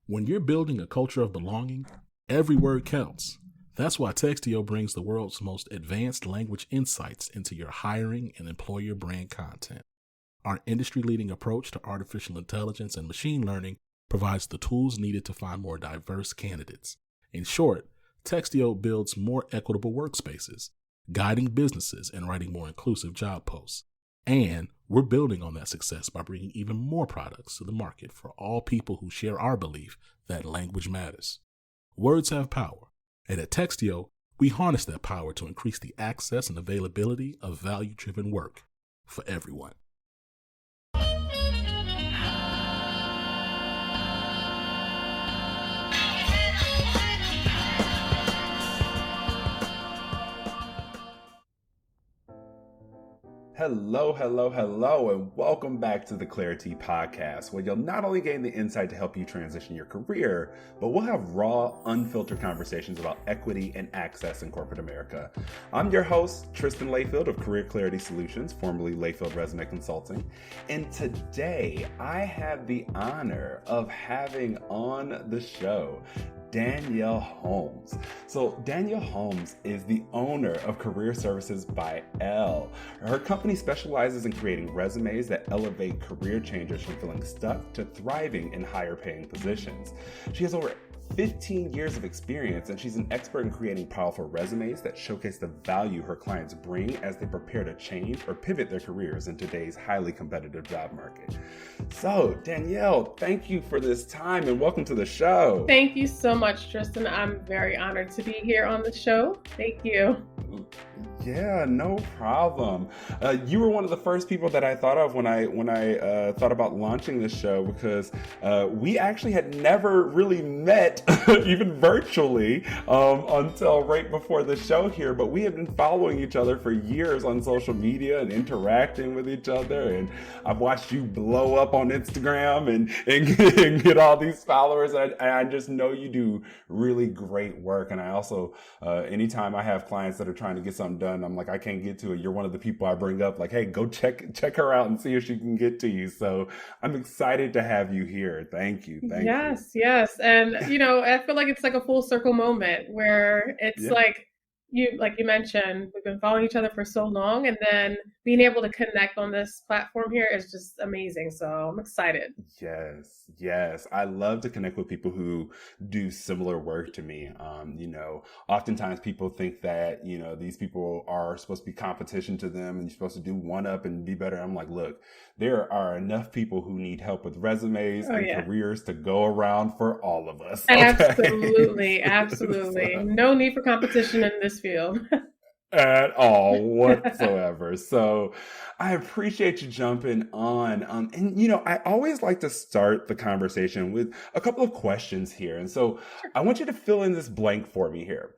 When you're building a culture of belonging, every word counts. That's why Textio brings the world's most advanced language insights into your hiring and employer brand content. Our industry-leading approach to artificial intelligence and machine learning provides the tools needed to find more diverse candidates. In short, Textio builds more equitable workspaces, guiding businesses and writing more inclusive job posts. And we're building on that success by bringing even more products to the market for all people who share our belief that language matters. Words have power, and at Textio, we harness that power to increase the access and availability of value-driven work for everyone. Hello, and welcome back to the Clarity Podcast, where you'll not only gain the insight to help you transition your career, but we'll have raw, unfiltered conversations about equity and access in corporate America. I'm your host, Tristan Layfield of Career Clarity Solutions, formerly Layfield Resume Consulting, and today I have the honor of having on the show Danielle Holmes. So Danielle Holmes is the owner of Career Services by Elle. Her company specializes in creating resumes that elevate career changers from feeling stuck to thriving in higher paying positions. She has over 15 years of experience, and she's an expert in creating powerful resumes that showcase the value her clients bring as they prepare to change or pivot their careers in today's highly competitive job market. So, Danielle, thank you for this time and welcome to the show. Thank you so much, Tristan. I'm very honored to be here on the show. Thank you. Yeah, no problem. You were one of the first people that I thought of when I thought about launching this show, because we actually had never really met, even virtually, until right before the show here. But we have been following each other for years on social media and interacting with each other. And I've watched you blow up on Instagram and get all these followers. And I just know you do really great work. And I also, anytime I have clients that are trying to get something done, I'm like, I can't get to it. You're one of the people I bring up, like, hey, go check her out and see if she can get to you. So I'm excited to have you here. Thank you. Yes. And, I feel like it's like a full circle moment where it's like you mentioned, we've been following each other for so long, and then being able to connect on this platform here is just amazing. So I'm excited. Yes. I love to connect with people who do similar work to me. Oftentimes people think that, these people are supposed to be competition to them and you're supposed to do one up and be better. I'm like, look, there are enough people who need help with resumes and careers to go around for all of us. Okay? Absolutely. So, no need for competition in this field. At all whatsoever. So I appreciate you jumping on. I always like to start the conversation with a couple of questions here. And so I want you to fill in this blank for me here.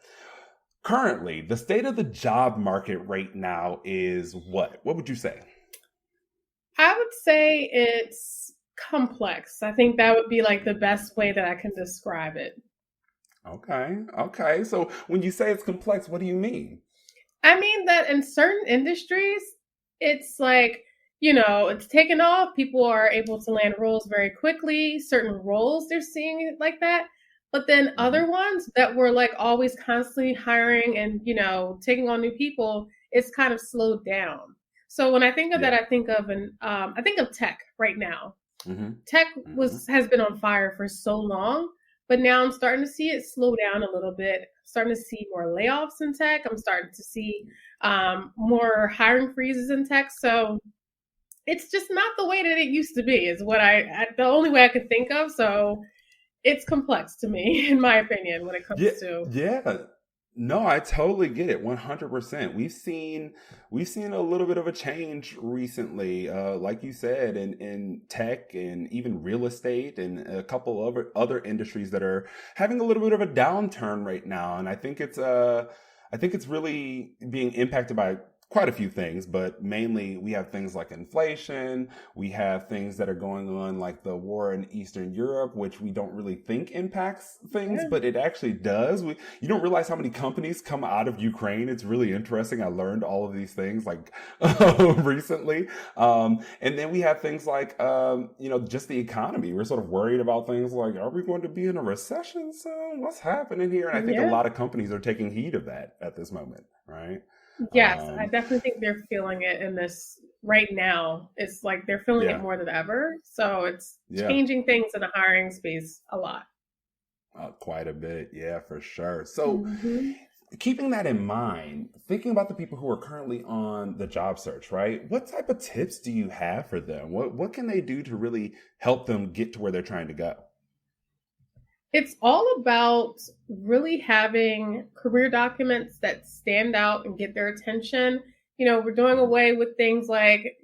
Currently, the state of the job market right now is what? What would you say? I would say it's complex. I think that would be like the best way that I can describe it. Okay. So when you say it's complex, what do you mean? I mean that in certain industries, it's like, it's taken off. People are able to land roles very quickly. Certain roles, they're seeing it like that. But then other ones that were like always constantly hiring and, taking on new people, it's kind of slowed down. So when I think of that, I think of tech right now. Mm-hmm. Tech has been on fire for so long, but now I'm starting to see it slow down a little bit. Starting to see more layoffs in tech. I'm starting to see more hiring freezes in tech. So it's just not the way that it used to be, is what the only way I could think of. So it's complex to me, in my opinion, when it comes to. Yeah. No, I totally get it. 100%. We've seen a little bit of a change recently, like you said, in tech and even real estate and a couple of other industries that are having a little bit of a downturn right now. And I think it's really being impacted by quite a few things, but mainly we have things like inflation. We have things that are going on like the war in Eastern Europe, which we don't really think impacts things, Yeah. but it actually does. You don't realize how many companies come out of Ukraine. It's really interesting. I learned all of these things like recently. And then we have things like, just the economy. We're sort of worried about things like, are we going to be in a recession soon? What's happening here? And I think a Yeah. lot of companies are taking heed of that at this moment, right? Yes, I Um, definitely think they're feeling it in this right now. It's like they're feeling it yeah, more than ever. So it's yeah, changing things in the hiring space a lot. quite a bit. Yeah, for sure. So, Hmm. keeping that in mind, thinking about the people who are currently on the job search, right? What type of tips do you have for them? What can they do to really help them get to where they're trying to go? It's all about really having career documents that stand out and get their attention. We're doing Mhm. away with things like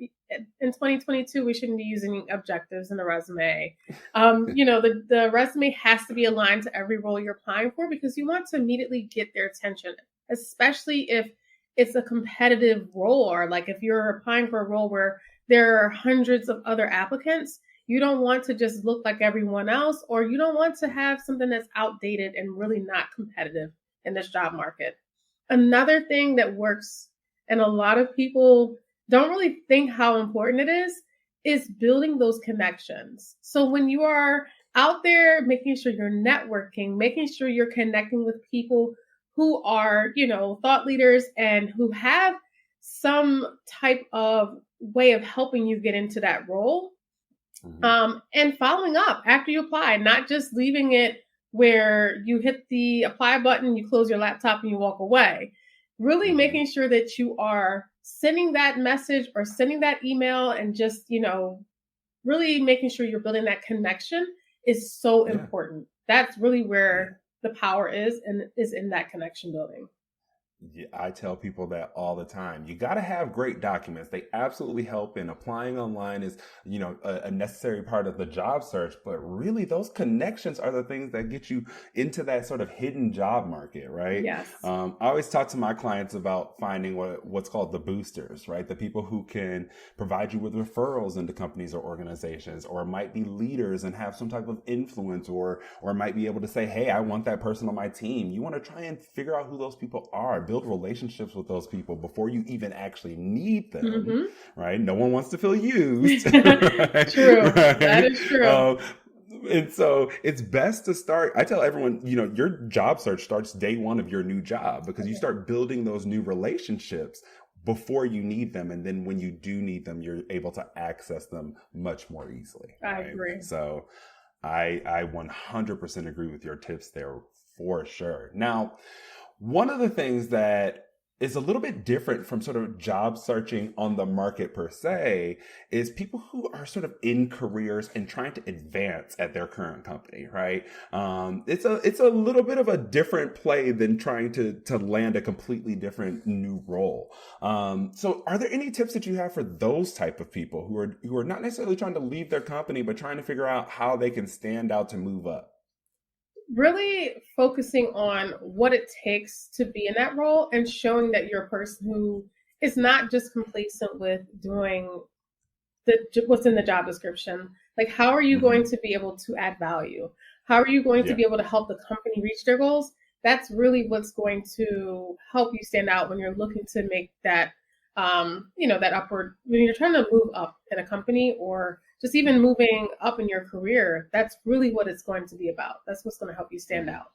in 2022, we shouldn't be using objectives in a resume. The resume has to be aligned to every role you're applying for because you want to immediately get their attention, especially if it's a competitive role or like if you're applying for a role where there are hundreds of other applicants. You don't want to just look like everyone else, or you don't want to have something that's outdated and really not competitive in this job market. Another thing that works, and a lot of people don't really think how important it is building those connections. So when you are out there making sure you're networking, making sure you're connecting with people who are, thought leaders and who have some type of way of helping you get into that role, Mhm. and following up after you apply, not just leaving it where you hit the apply button, you close your laptop, and you walk away. Really Mhm. making sure that you are sending that message or sending that email and just, really making sure you're building that connection is so Yeah. important. That's really Yeah. where the power is and is in that connection building. Yeah, I tell people that all the time. You got to have great documents. They absolutely help, and applying online is, a necessary part of the job search. But really, those connections are the things that get you into that sort of hidden job market, right? Yes. I always talk to my clients about finding what's called the boosters, right? The people who can provide you with referrals into companies or organizations, or might be leaders and have some type of influence, or might be able to say, hey, I want that person on my team. You want to try and figure out who those people are, build relationships with those people before you even actually need them, Hmm. right? No one wants to feel used, right? True. That Right? is true. Um, and so it's best to start. I tell everyone, your job search starts day one of your new job because you start building those new relationships before you need them. And then when you do need them, you're able to access them much more easily, I right? agree. So I 100% agree with your tips there for sure. Now, one of the things that is a little bit different from sort of job searching on the market per se is people who are sort of in careers and trying to advance at their current company, right? It's a little bit of a different play than trying to land a completely different new role. So are there any tips that you have for those type of people who are not necessarily trying to leave their company, but trying to figure out how they can stand out to move up? Really focusing on what it takes to be in that role and showing that you're a person who is not just complacent with doing what's in the job description. Like, how are you going Hmm. to be able to add value? How are you going to Yeah. be able to help the company reach their goals? That's really what's going to help you stand out when you're looking to make that, that upward, when you're trying to move up in a company or just even moving up in your career. That's really what it's going to be about. That's what's going to help you stand Mhm. out.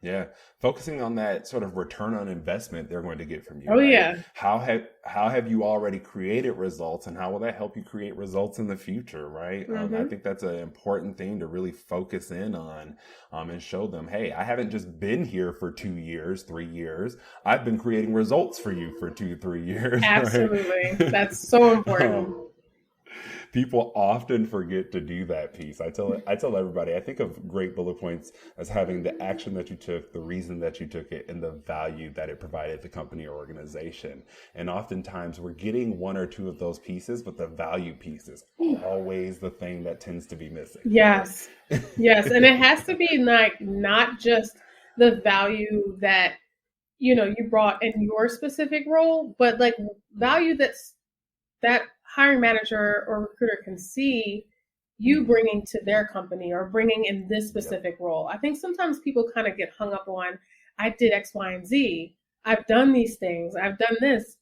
Yeah, focusing on that sort of return on investment they're going to get from you, Oh, right? yeah. How have you already created results, and how will that help you create results in the future, right? I Hmm. think that's an important thing to really focus in on, and show them, hey, I haven't just been here for 2 years, 3 years. I've been creating results for you for 2, 3 years, right? Absolutely. That's so important. um, People often forget to do that piece. I tell everybody, I think of great bullet points as having the action that you took, the reason that you took it, and the value that it provided the company or organization. And oftentimes we're getting one or two of those pieces, but the value piece is always the thing that tends to be missing, right? Yes. Yes. And it has to be like not just the value that you brought in your specific role, but like value that hiring manager or recruiter can see you bringing to their company or bringing in this specific role. I think sometimes people kind of get hung up on, I did X, Y, and Z. I've done these things. I've done this.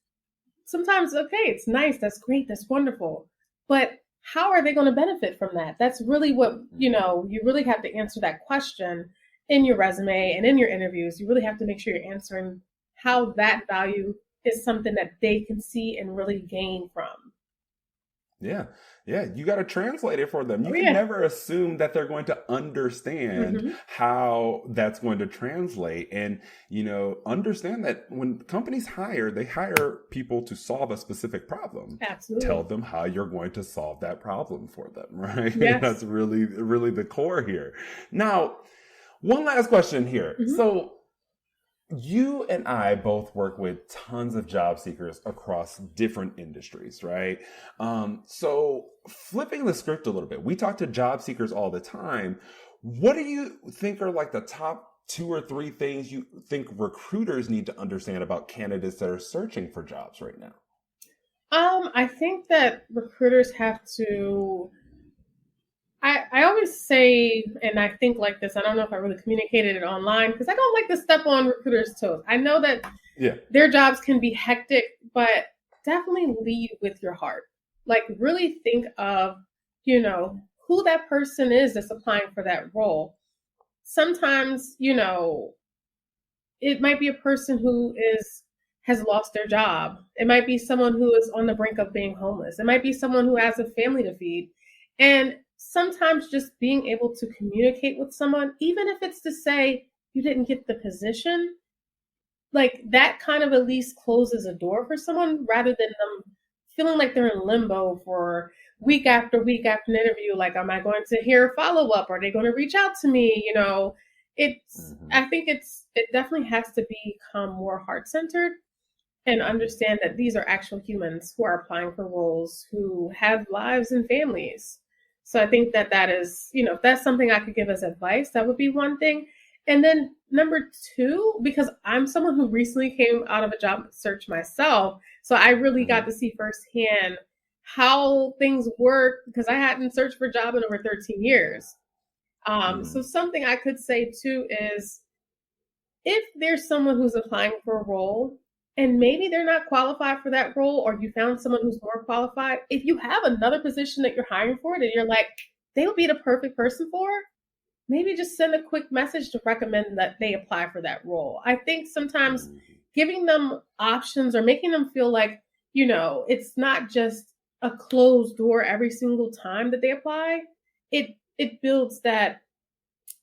Sometimes, okay, it's nice. That's great. That's wonderful. But how are they going to benefit from that? That's really what, you really have to answer that question in your resume and in your interviews. You really have to make sure you're answering how that value is something that they can see and really gain from. Yeah. You got to translate it for them. You can never assume that they're going to understand how that's going to translate. And, understand that when companies hire, they hire people to solve a specific problem. Absolutely. Tell them how you're going to solve that problem for them, right? Yes. That's really, really the core here. Now, one last question here. So, you and I both work with tons of job seekers across different industries, right? So flipping the script a little bit, we talk to job seekers all the time. What do you think are like the top 2 or 3 things you think recruiters need to understand about candidates that are searching for jobs right now? I think that recruiters have to, I always say, and I think like this, I don't know if I really communicated it online because I don't like to step on recruiters' toes. I know that their jobs can be hectic, but definitely lead with your heart. Like really think of, who that person is that's applying for that role. Sometimes, it might be a person who has lost their job. It might be someone who is on the brink of being homeless. It might be someone who has a family to feed. And sometimes just being able to communicate with someone, even if it's to say you didn't get the position, like that kind of at least closes a door for someone rather than them feeling like they're in limbo for week after week after an interview. Like, am I going to hear a follow-up? Are they going to reach out to me? I think it definitely has to become more heart-centered and understand that these are actual humans who are applying for roles who have lives and families. So I think that is, if that's something I could give as advice, that would be one thing. And then number 2, because I'm someone who recently came out of a job search myself, so I really got to see firsthand how things work because I hadn't searched for a job in over 13 years. So something I could say too is if there's someone who's applying for a role and maybe they're not qualified for that role, or you found someone who's more qualified, if you have another position that you're hiring for that you're like, they would be the perfect person for, maybe just send a quick message to recommend that they apply for that role. I think sometimes giving them options or making them feel like, it's not just a closed door every single time that they apply. It builds that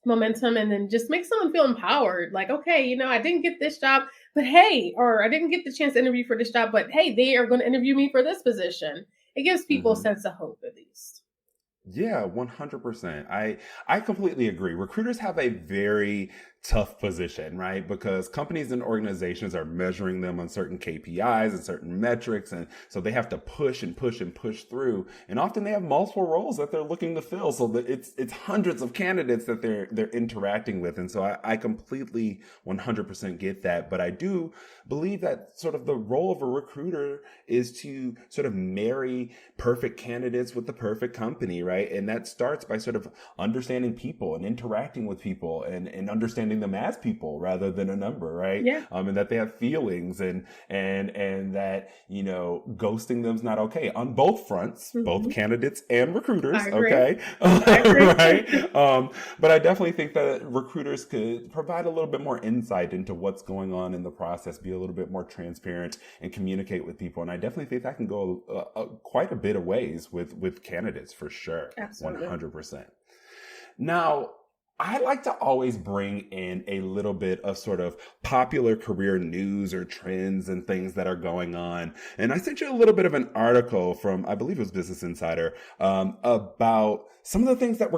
momentum and then just makes someone feel empowered. Like, okay, I didn't get this job, but hey, or I didn't get the chance to interview for this job, but hey, they are going to interview me for this position. It gives people a sense of hope at least. Yeah, 100%. I completely agree. Recruiters have a very tough position, right? Because companies and organizations are measuring them on certain KPIs and certain metrics. And so they have to push and push and push through. And often they have multiple roles that they're looking to fill. So that it's hundreds of candidates that they're interacting with. And so I completely 100% get that. But I do believe that sort of the role of a recruiter is to sort of marry perfect candidates with the perfect company, right? And that starts by sort of understanding people and interacting with people and understanding them as people rather than a number, right? Yeah. And that they have feelings and that, ghosting them's not okay on both fronts, both candidates and recruiters. Okay. Right. But I definitely think that recruiters could provide a little bit more insight into what's going on in the process, be a little bit more transparent and communicate with people. And I definitely think that can go quite a bit of ways with candidates for sure. Absolutely. 100%. Now, I like to always bring in a little bit of sort of popular career news or trends and things that are going on. And I sent you a little bit of an article from, I believe it was Business Insider, about some of the things that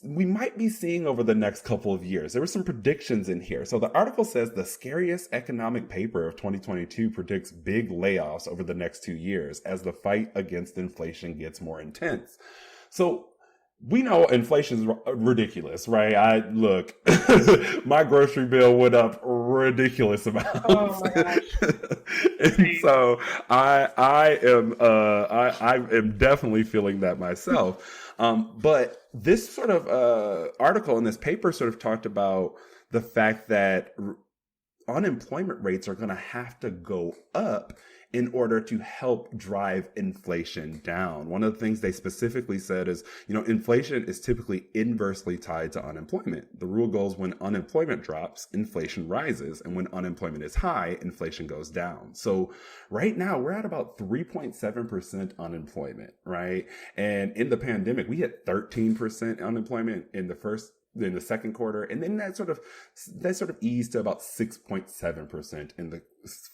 we might be seeing over the next couple of years. There were some predictions in here. So the article says the scariest economic paper of 2022 predicts big layoffs over the next 2 years as the fight against inflation gets more intense. So we know inflation is ridiculous, right? Look, my grocery bill went up ridiculous amounts. Oh my gosh. And so I am definitely feeling that myself. But this sort of article in this paper sort of talked about the fact that unemployment rates are going to have to go up in order to help drive inflation down. One of the things they specifically said is, inflation is typically inversely tied to unemployment. The rule goes when unemployment drops, inflation rises. And when unemployment is high, inflation goes down. So right now we're at about 3.7% unemployment, right? And in the pandemic, we had 13% unemployment in the second quarter, and then that sort of eased to about 6.7% in the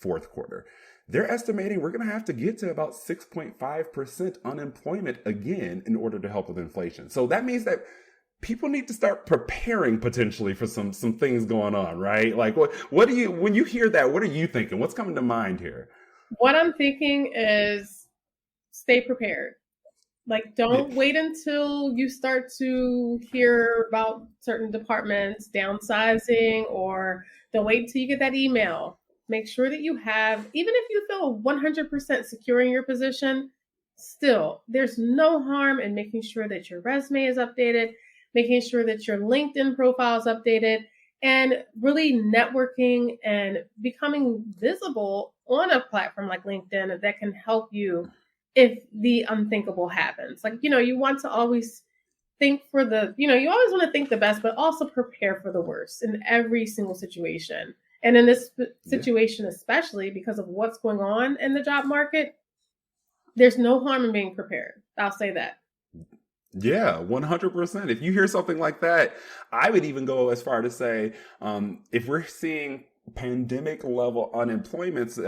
fourth quarter. They're estimating we're going to have to get to about 6.5% unemployment again in order to help with inflation. So that means that people need to start preparing potentially for some things going on, right? Like what do you, when you hear that, what are you thinking? What's coming to mind here? What I'm thinking is stay prepared. Like, don't wait until you start to hear about certain departments downsizing, or don't wait until you get that email. Make sure that you have, even if you feel 100% secure in your position, still, there's no harm in making sure that your resume is updated, making sure that your LinkedIn profile is updated, and really networking and becoming visible on a platform like LinkedIn that can help you if the unthinkable happens. Like, you want to always think for the, you always want to think the best, but also prepare for the worst in every single situation. And in this situation, especially because of what's going on in the job market, there's no harm in being prepared. I'll say that. Yeah, 100%. If you hear something like that, I would even go as far to say, if we're seeing pandemic level unemployment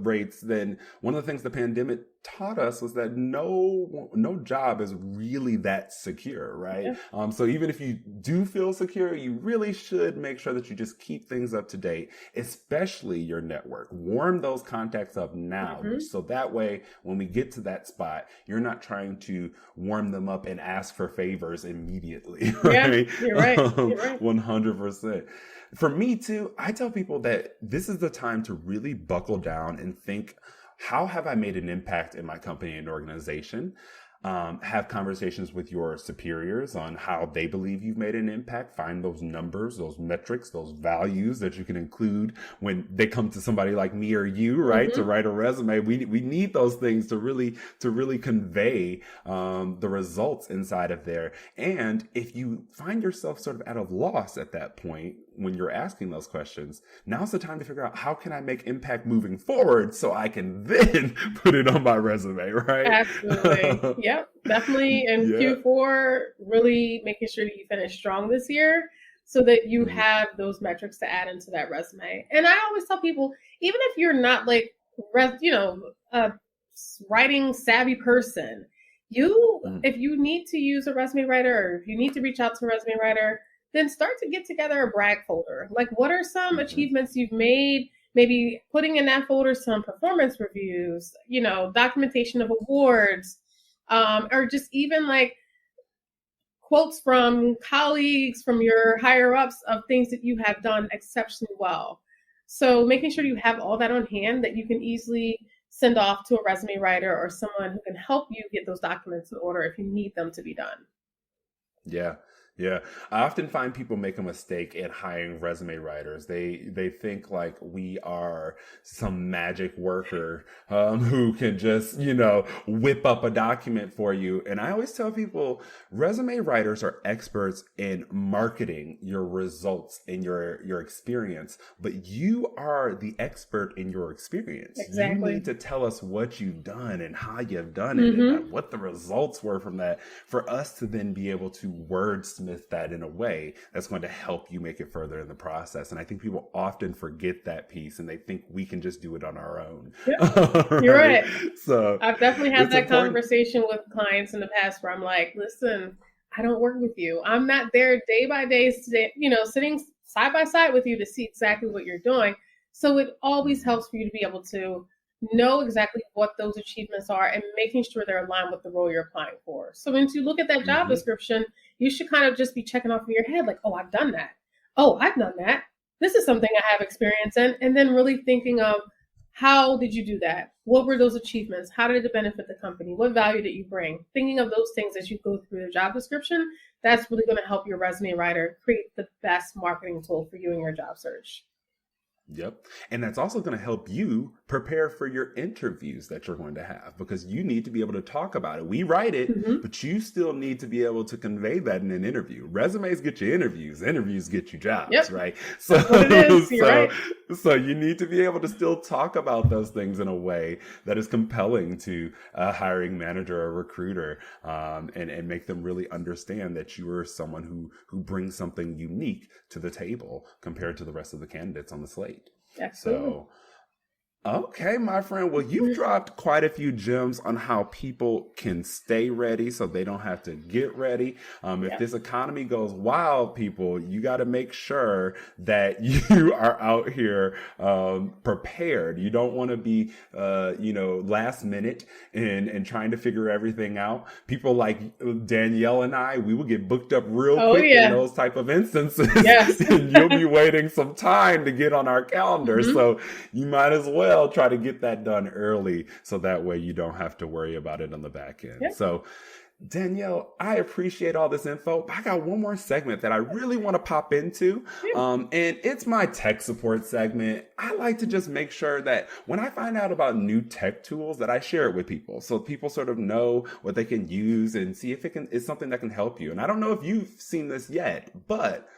rates, then one of the things the pandemic taught us was that no job is really that secure, right? Yeah. So even if you do feel secure, you really should make sure that you just keep things up to date, especially your network. Warm those contacts up now, so that way when we get to that spot, you're not trying to warm them up and ask for favors immediately, right? Yeah, you're right. You're right. 100%. For me too, I tell people that this is the time to really buckle down and think, how have I made an impact in my company and organization? Have conversations with your superiors on how they believe you've made an impact. Find those numbers, those metrics, those values that you can include when they come to somebody like me or you, right? To write a resume. We need those things to really convey the results inside of there. And if you find yourself sort of at a loss at that point, when you're asking those questions, now's the time to figure out how can I make impact moving forward so I can then put it on my resume, right? Absolutely. Yep, definitely. And Q4, really making sure that you finish strong this year so that you have those metrics to add into that resume. And I always tell people, even if you're not like, a writing savvy person, if you need to use a resume writer, or if you need to reach out to a resume writer, then start to get together a brag folder. Like, what are some achievements you've made? Maybe putting in that folder some performance reviews, documentation of awards, or just even like quotes from colleagues, from your higher ups of things that you have done exceptionally well. So making sure you have all that on hand that you can easily send off to a resume writer or someone who can help you get those documents in order if you need them to be done. Yeah. Yeah. I often find people make a mistake in hiring resume writers. They think like we are some magic worker, who can just, whip up a document for you. And I always tell people resume writers are experts in marketing your results and your experience, but you are the expert in your experience. Exactly. You need to tell us what you've done and how you've done it and what the results were from that for us to then be able to wordsmith that in a way that's going to help you make it further in the process. And I think people often forget that piece and they think we can just do it on our own. Yep. You're right. So I've definitely had that conversation with clients in the past where I'm like, listen, I don't work with you. I'm not there day by day, sitting side by side with you to see exactly what you're doing. So it always helps for you to be able to know exactly what those achievements are and making sure they're aligned with the role you're applying for. So when you look at that job description, you should kind of just be checking off in your head like, oh, I've done that. Oh, I've done that. this is something I have experience in. And then really thinking of, how did you do that? What were those achievements? How did it benefit the company? What value did you bring? Thinking of those things as you go through the job description, that's really going to help your resume writer create the best marketing tool for you in your job search. Yep. And that's also going to help you prepare for your interviews that you're going to have, because you need to be able to talk about it. We write it, but you still need to be able to convey that in an interview. Resumes get you interviews get you jobs, right? So, right. So you need to be able to still talk about those things in a way that is compelling to a hiring manager or recruiter, and make them really understand that you are someone who brings something unique to the table compared to the rest of the candidates on the slate. Absolutely. So, okay, my friend. Well, you've dropped quite a few gems on how people can stay ready so they don't have to get ready. If this economy goes wild, people, you got to make sure that you are out here prepared. You don't want to be, last minute and trying to figure everything out. People like Danielle and I, we will get booked up real quick in those type of instances. Yes. And you'll be waiting some time to get on our calendar. So you might as well try to get that done early, so that way you don't have to worry about it on the back end. So Danielle, I appreciate all this info, but I got one more segment that I really want to pop into. And it's my tech support segment. I like to just make sure that when I find out about new tech tools, that I share it with people, so people sort of know what they can use and see if it's something that can help you. And I don't know if you've seen this yet, but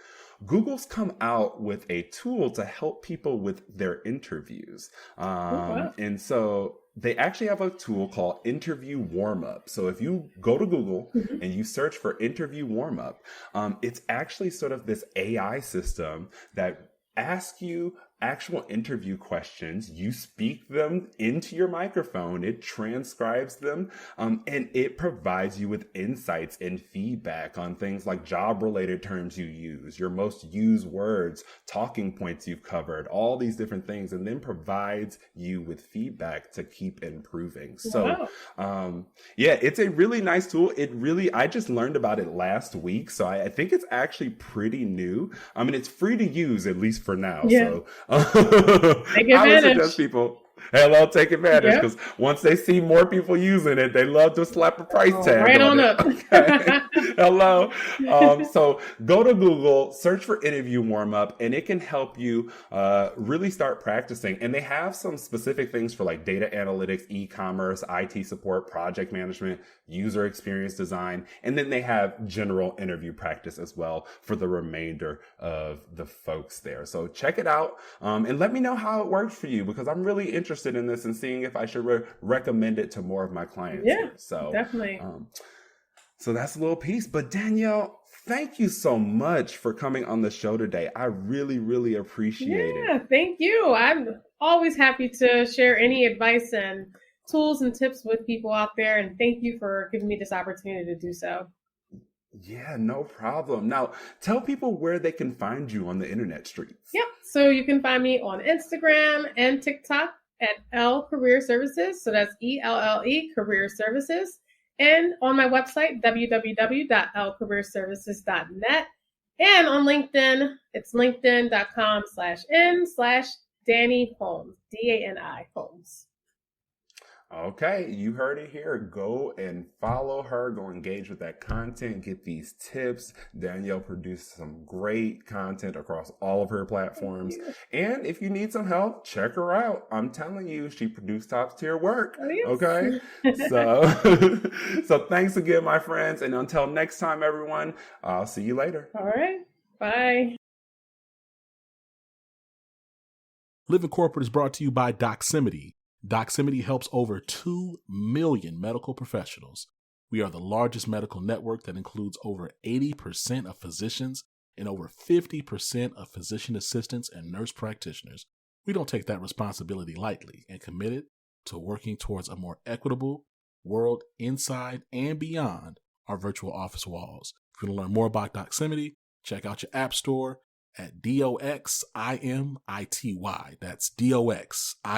Google's come out with a tool to help people with their interviews. And so they actually have a tool called Interview Warmup. So if you go to Google and you search for Interview Warmup, it's actually sort of this AI system that asks you actual interview questions. You speak them into your microphone, it transcribes them, and it provides you with insights and feedback on things like job related terms you use, your most used words, talking points you've covered, all these different things, and then provides you with feedback to keep improving. So it's a really nice tool. I just learned about it last week, so I think it's actually pretty new. I mean, it's free to use, at least for now. So I would suggest people take advantage, because once they see more people using it, they love to slap a price tag right on it. up. Okay. So go to Google, search for Interview Warmup, and it can help you really start practicing. And they have some specific things for like data analytics, e-commerce, IT support, project management, user experience design, and then they have general interview practice as well for the remainder of the folks there. So check it out, and let me know how it works for you, because I'm really interested in this and seeing if I should recommend it to more of my clients. Yeah, so definitely. So that's a little piece. But Danielle, thank you so much for coming on the show today. I really, really appreciate it. Yeah, thank you. I'm always happy to share any advice and tools and tips with people out there. And thank you for giving me this opportunity to do so. Yeah, no problem. Now, tell people where they can find you on the internet streets. Yep. So you can find me on Instagram and TikTok at L Career Services. So that's ELLE Career Services. And on my website, www.lcareerservices.net. And on LinkedIn, it's linkedin.com/n/Dani Holmes, DANI Holmes. Okay, you heard it here. Go and follow her. Go engage with that content. Get these tips. Danielle produced some great content across all of her platforms. And if you need some help, check her out. I'm telling you, she produced top tier work. Oh, yes. Okay, so thanks again, my friends. And until next time, everyone, I'll see you later. All right. Bye. Living Corporate is brought to you by Doximity. Doximity helps over 2 million medical professionals. We are the largest medical network that includes over 80% of physicians and over 50% of physician assistants and nurse practitioners. We don't take that responsibility lightly and committed to working towards a more equitable world inside and beyond our virtual office walls. If you want to learn more about Doximity, check out your app store at DOXIMITY. That's DOXIMITY.